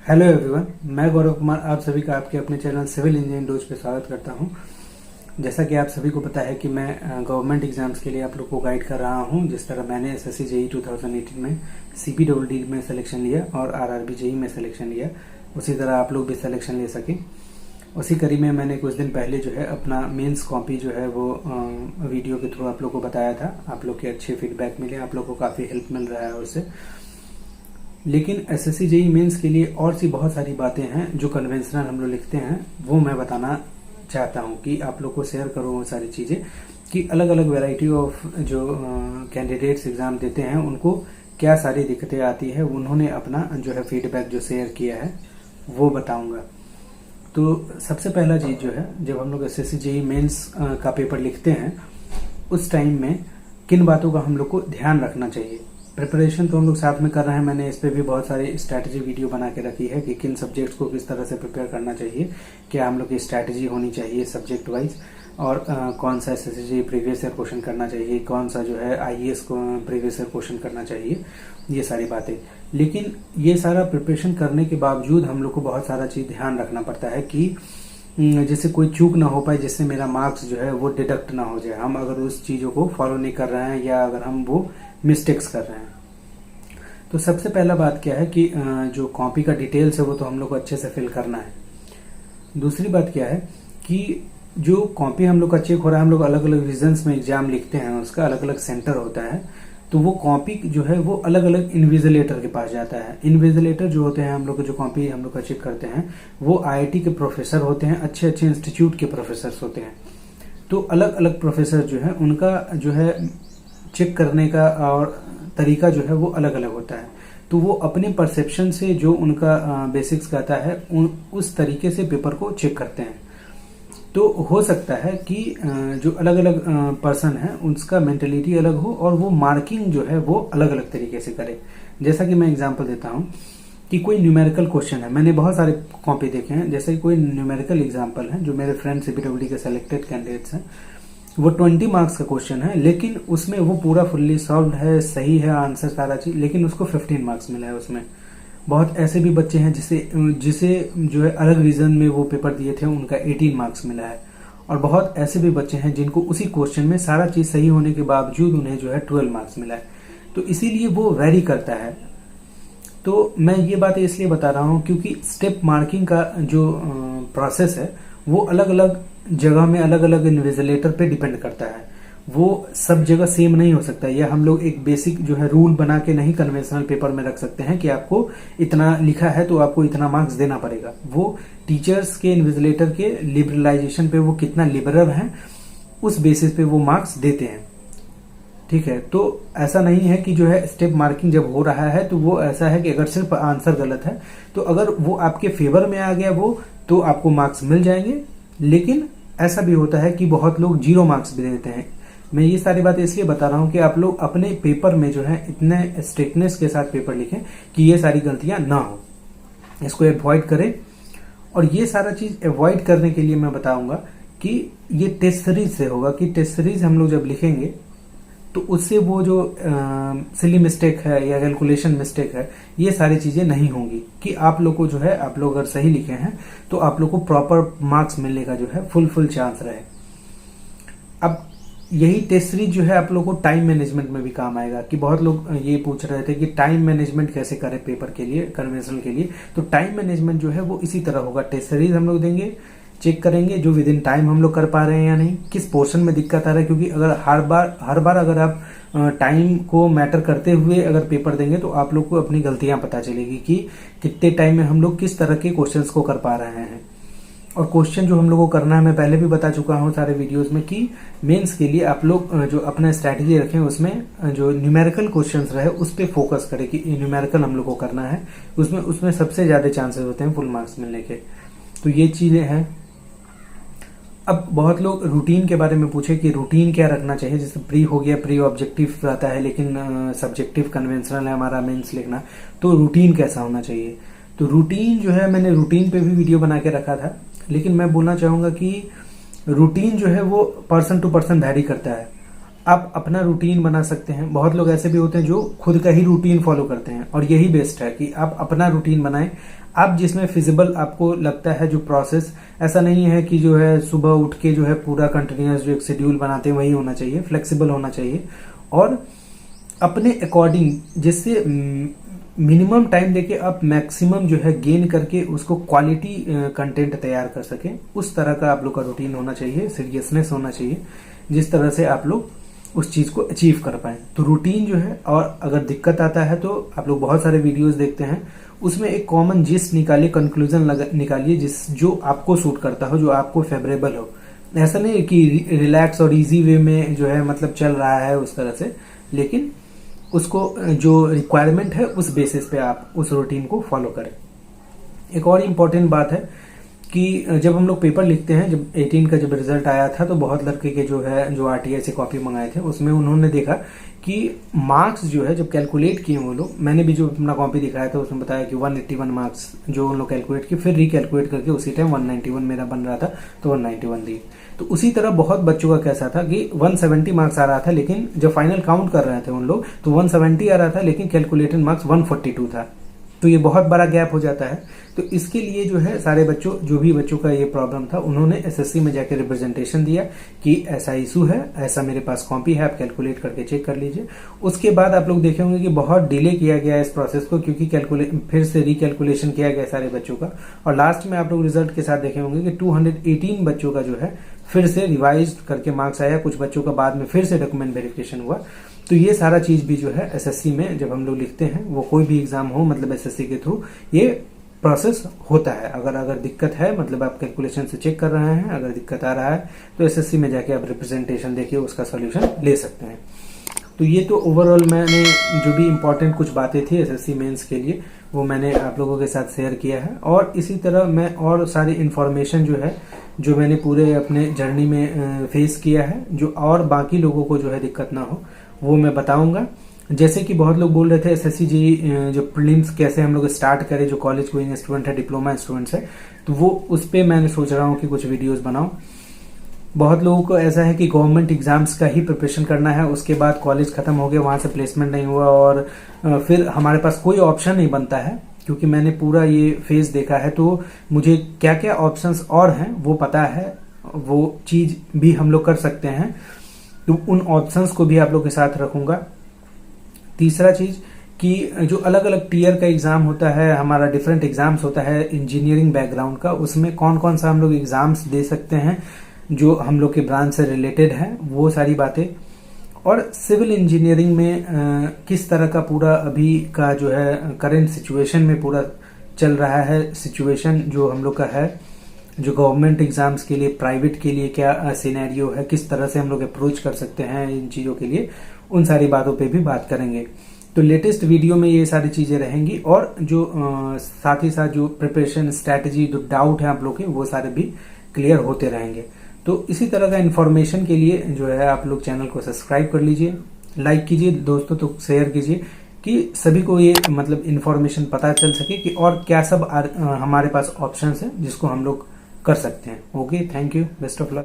Hello everyone, मैं गौरव कुमार आप सभी का आपके अपने चैनल सिविल इंजीनियरिंग डोज पे स्वागत करता हूं। जैसा कि आप सभी को पता है कि मैं गवर्नमेंट एग्जाम्स के लिए आप लोग को गाइड कर रहा हूं। जिस तरह मैंने एसएससी जेई 2018 में सीपीडब्ल्यूडी में सिलेक्शन लिया और आरआरबी जेई में सिलेक्शन लिया, उसी तरह आप लोग भी सिलेक्शन ले सकें। उसी कड़ी में मैंने कुछ दिन पहले जो है अपना मेंस कॉपी जो है वो वीडियो के थ्रू आप लोग को बताया था। आप लोग के अच्छे फीडबैक मिले, आप लोग को काफ़ी हेल्प मिल रहा है उससे। लेकिन एसएससी जेई मेंस के लिए और सी बहुत सारी बातें हैं जो कन्वेंशनल हम लोग लिखते हैं, वो मैं बताना चाहता हूं कि आप लोग को शेयर करूं वो सारी चीज़ें कि अलग अलग वैरायटी ऑफ जो कैंडिडेट्स एग्जाम देते हैं उनको क्या सारी दिक्कतें आती है, उन्होंने अपना जो है फीडबैक जो शेयर किया है वो बताऊंगा। तो सबसे पहला चीज़ जो है, जब हम लोग एसएससी जेई मेंस का पेपर लिखते हैं उस टाइम में किन बातों का हम लोग को ध्यान रखना चाहिए। प्रिपरेशन तो हम लोग साथ में कर रहे हैं, मैंने इस पे भी बहुत सारी स्ट्रैटेजी वीडियो बना के रखी है कि किन सब्जेक्ट्स को किस तरह से प्रिपेयर करना चाहिए, क्या हम लोग की स्ट्रैटेजी होनी चाहिए सब्जेक्ट वाइज, और कौन सा एसएससी प्रीवियस ईयर क्वेश्चन करना चाहिए, कौन सा जो है आईएएस को प्रीवियस ईयर क्वेश्चन करना चाहिए, ये सारी बातें। लेकिन ये सारा प्रिपरेशन करने के बावजूद हम लोग को बहुत सारा चीज ध्यान रखना पड़ता है कि जिससे कोई चूक ना हो पाए, जिससे मेरा मार्क्स जो है वो डिडक्ट ना हो जाए, हम अगर उस चीजों को फॉलो नहीं कर रहे हैं या अगर हम वो मिस्टेक्स कर रहे हैं। तो सबसे पहला बात क्या है कि जो कॉपी का डिटेल्स है वो तो हम लोग को अच्छे से फिल करना है। दूसरी बात क्या है कि जो कॉपी हम लोग का चेक हो रहा है, हम लोग अलग अलग रीजन्स में एग्जाम लिखते हैं, उसका अलग अलग सेंटर होता है, तो वो कॉपी जो है वो अलग अलग इन्विजिलेटर के पास जाता है। इन्विजिलेटर जो होते हैं हम लोग जो कॉपी हम लोग का चेक करते हैं वो आईआईटी के प्रोफेसर होते हैं, अच्छे अच्छे इंस्टीट्यूट के प्रोफेसर होते हैं। तो अलग अलग प्रोफेसर जो है उनका जो है चेक करने का और तरीका जो है वो अलग अलग होता है। तो वो अपने परसेप्शन से जो उनका बेसिक्स कहता है उस तरीके से पेपर को चेक करते हैं। तो हो सकता है कि जो अलग अलग पर्सन है उसका मेंटेलिटी अलग हो और वो मार्किंग जो है वो अलग अलग तरीके से करे। जैसा कि मैं एग्जांपल देता हूं कि कोई न्यूमेरिकल क्वेश्चन है, मैंने बहुत सारे कॉपी देखे हैं, जैसे कि कोई न्यूमेरिकल एग्जाम्पल है जो मेरे फ्रेंड सीपीडब्ल्यूडी के सेलेक्टेड कैंडिडेट्स हैं, वो 20 मार्क्स का क्वेश्चन है, लेकिन उसमें वो पूरा फुल्ली सॉल्व है, सही है आंसर सारा चीज, लेकिन उसको 15 मार्क्स मिला है उसमें। बहुत ऐसे भी बच्चे हैं जिसे जो है अलग रीजन में वो पेपर दिए थे, उनका 18 मार्क्स मिला है। और बहुत ऐसे भी बच्चे हैं जिनको उसी क्वेश्चन में सारा चीज सही होने के बावजूद उन्हें जो है 12 मार्क्स मिला है। तो इसीलिए वो वेरी करता है। तो मैं ये बात इसलिए बता रहा हूँ क्योंकि स्टेप मार्किंग का जो प्रोसेस है वो अलग अलग जगह में अलग अलग इन्विजिलेटर पे डिपेंड करता है, वो सब जगह सेम नहीं हो सकता। या हम लोग एक बेसिक जो है रूल बना के नहीं कन्वेंशनल पेपर में रख सकते हैं कि आपको इतना लिखा है तो आपको इतना मार्क्स देना पड़ेगा। वो टीचर्स के इन्विजिलेटर के लिबरलाइजेशन पे वो कितना लिबरल है उस बेसिस पे वो मार्क्स देते हैं। ठीक है, तो ऐसा नहीं है कि जो है स्टेप मार्किंग जब हो रहा है तो वो ऐसा है कि अगर सिर्फ आंसर गलत है तो अगर वो आपके फेवर में आ गया वो तो आपको मार्क्स मिल जाएंगे। लेकिन ऐसा भी होता है कि बहुत लोग 0 मार्क्स भी देते हैं। मैं ये सारी बातें इसलिए बता रहा हूं कि आप लोग अपने पेपर में जो है इतने स्ट्रिक्टनेस के साथ पेपर लिखें कि ये सारी गलतियां ना हो, इसको अवॉइड करें। और ये सारा चीज अवॉइड करने के लिए मैं बताऊंगा कि ये टेस्ट सीरीज से होगा कि टेस्ट सीरीज हम लोग जब लिखेंगे तो उससे वो जो सिली मिस्टेक है या कैलकुलेशन मिस्टेक है ये सारी चीजें नहीं होंगी, कि आप लोग को जो है आप लोग अगर सही लिखे हैं तो आप लोग को प्रॉपर मार्क्स मिलने का जो है फुल चांस रहे। अब यही टेस्ट सीरीज जो है आप लोग को टाइम मैनेजमेंट में भी काम आएगा कि बहुत लोग ये पूछ रहे थे कि टाइम मैनेजमेंट कैसे करें पेपर के लिए, कन्वेंशनल के लिए। तो टाइम मैनेजमेंट जो है वो इसी तरह होगा, टेस्ट सीरीज हम लोग देंगे, चेक करेंगे जो विद इन टाइम हम लोग कर पा रहे हैं या नहीं, किस पोर्शन में दिक्कत आ रहा है। क्योंकि अगर हर बार अगर आप टाइम को मैटर करते हुए अगर पेपर देंगे तो आप लोग को अपनी गलतियां पता चलेगी कि कितने टाइम में हम लोग किस तरह के क्वेश्चंस को कर पा रहे हैं। और क्वेश्चन जो हम लोग को करना है मैं पहले भी बता चुका हूं सारे वीडियोस में कि मेंस के लिए आप लोग जो अपना स्ट्रैटेजी रखें उसमें जो न्यूमेरिकल क्वेश्चंस रहे उस पर फोकस करें कि न्यूमेरिकल हम लोग को करना है, उसमें सबसे ज्यादा चांसेस होते हैं फुल मार्क्स मिलने के। तो ये चीजें हैं। अब बहुत लोग रूटीन के बारे में पूछे कि रूटीन क्या रखना चाहिए, जैसे प्री हो गया, प्री ऑब्जेक्टिव आता है लेकिन सब्जेक्टिव कन्वेंशनल है हमारा मेंस लिखना, तो रूटीन कैसा होना चाहिए। तो रूटीन जो है मैंने रूटीन पे भी वीडियो बना के रखा था, लेकिन मैं बोलना चाहूंगा कि रूटीन जो है वो पर्सन टू पर्सन वैरी करता है। आप अपना रूटीन बना सकते हैं। बहुत लोग ऐसे भी होते हैं जो खुद का ही रूटीन फॉलो करते हैं, और यही बेस्ट है कि आप अपना रूटीन बनाएं, आप जिसमें फिजिबल आपको लगता है जो प्रोसेस। ऐसा नहीं है कि जो है सुबह उठ के जो है पूरा कंटिन्यूस जो एक शेड्यूल बनाते हैं वही होना चाहिए, फ्लेक्सिबल होना चाहिए और अपने अकॉर्डिंग, जिससे मिनिमम टाइम देके आप मैक्सिमम जो है गेन करके उसको क्वालिटी कंटेंट तैयार कर सके, उस तरह का आप लोग का रूटीन होना चाहिए, सीरियसनेस होना चाहिए, जिस तरह से आप लोग उस चीज को अचीव कर पाए। तो रूटीन जो है, और अगर दिक्कत आता है तो आप लोग बहुत सारे वीडियोस देखते हैं, उसमें एक कॉमन जिस्ट निकालिए, कंक्लूजन निकालिए जिस जो आपको सूट करता हो, जो आपको फेवरेबल हो। ऐसा नहीं कि रिलैक्स और इजी वे में जो है मतलब चल रहा है उस तरह से, लेकिन उसको जो रिक्वायरमेंट है उस बेसिस पे आप उस रूटीन को फॉलो करें। एक और इम्पोर्टेंट बात है कि जब हम लोग पेपर लिखते हैं, जब 18 का जब रिजल्ट आया था तो बहुत लड़के के जो है जो आरटीआई से कॉपी मंगाए थे, उसमें उन्होंने देखा कि मार्क्स जो है जब कैलकुलेट किए वो लोग, मैंने भी जो अपना कॉपी दिखाया था उसमें बताया कि 181 मार्क्स जो उन लोग कैलकुलेट किए, फिर रिकैलकुलेट करके उसी टाइम 191 मेरा बन रहा था तो 191 दी। तो उसी तरह बहुत बच्चों का कैसा था कि 170 मार्क्स आ रहा था, लेकिन जब फाइनल काउंट कर रहे थे उन लोग तो 170 आ रहा था, लेकिन कैलकुलेटेड मार्क्स 142 था। तो ये बहुत बड़ा गैप हो जाता है। तो इसके लिए जो है सारे बच्चों, जो भी बच्चों का ये प्रॉब्लम था, उन्होंने एसएससी में जाकर रिप्रेजेंटेशन दिया कि ऐसा इशू है, ऐसा मेरे पास कॉपी है, आप कैलकुलेट करके चेक कर लीजिए। उसके बाद आप लोग देखे होंगे कि बहुत डिले किया गया इस प्रोसेस को, क्योंकि फिर से रिकैलकुलेशन किया गया सारे बच्चों का, और लास्ट में आप लोग रिजल्ट के साथ देखे होंगे कि 218 बच्चों का जो है फिर से रिवाइज करके मार्क्स आया। कुछ बच्चों का बाद में फिर से डॉक्यूमेंट वेरिफिकेशन हुआ। तो ये सारा चीज भी जो है एसएससी में जब हम लोग लिखते हैं, वो कोई भी एग्जाम हो, मतलब एसएससी के थ्रू ये प्रोसेस होता है। अगर दिक्कत है, मतलब आप कैलकुलेशन से चेक कर रहे हैं, अगर दिक्कत आ रहा है तो एसएससी में जाके आप रिप्रेजेंटेशन देखिए, उसका सोल्यूशन ले सकते हैं। तो ये तो ओवरऑल मैंने जो भी इम्पोर्टेंट कुछ बातें थी एसएससी मेंस के लिए वो मैंने आप लोगों के साथ शेयर किया है। और इसी तरह मैं और सारी इन्फॉर्मेशन जो है, जो मैंने पूरे अपने जर्नी में फेस किया है, जो और बाकी लोगों को जो है दिक्कत ना हो, वो मैं बताऊंगा। जैसे कि बहुत लोग बोल रहे थे एसएससी जेईई जो प्रीलिम्स कैसे हम लोग स्टार्ट करें, जो कॉलेज गोइंग स्टूडेंट है, डिप्लोमा स्टूडेंट्स है, तो वो उस पर मैंने सोच रहा हूँ कि कुछ वीडियोस बनाऊं। बहुत लोगों को ऐसा है कि गवर्नमेंट एग्जाम्स का ही प्रिपरेशन करना है, उसके बाद कॉलेज खत्म हो गया, वहां से प्लेसमेंट नहीं हुआ और फिर हमारे पास कोई ऑप्शन नहीं बनता है। क्योंकि मैंने पूरा ये फेज देखा है, तो मुझे क्या क्या ऑप्शंस और हैं वो पता है, वो चीज भी हम लोग कर सकते हैं। तो उन ऑप्शंस को भी आप लोग के साथ रखूंगा। तीसरा चीज कि जो अलग अलग टीयर का एग्जाम होता है, हमारा डिफरेंट एग्जाम्स होता है इंजीनियरिंग बैकग्राउंड का, उसमें कौन कौन सा हम लोग एग्जाम्स दे सकते हैं जो हम लोग के ब्रांच से रिलेटेड है, वो सारी बातें। और सिविल इंजीनियरिंग में किस तरह का पूरा अभी का जो है करंट सिचुएशन में पूरा चल रहा है, सिचुएशन जो हम लोग का है, जो गवर्नमेंट एग्जाम्स के लिए, प्राइवेट के लिए क्या सिनेरियो है, किस तरह से हम लोग अप्रोच कर सकते हैं इन चीजों के लिए, उन सारी बातों पे भी बात करेंगे। तो लेटेस्ट वीडियो में ये सारी चीजें रहेंगी, और जो साथ ही साथ जो प्रिपरेशन स्ट्रैटेजी, जो डाउट है आप लोग के, वो सारे भी क्लियर होते रहेंगे। तो इसी तरह का इन्फॉर्मेशन के लिए जो है आप लोग चैनल को सब्सक्राइब कर लीजिए, लाइक कीजिए, दोस्तों तो शेयर कीजिए, कि सभी को ये मतलब इन्फॉर्मेशन पता चल सके कि और क्या सब हमारे पास ऑप्शंस हैं जिसको हम लोग कर सकते हैं। Okay, thank you, best of luck.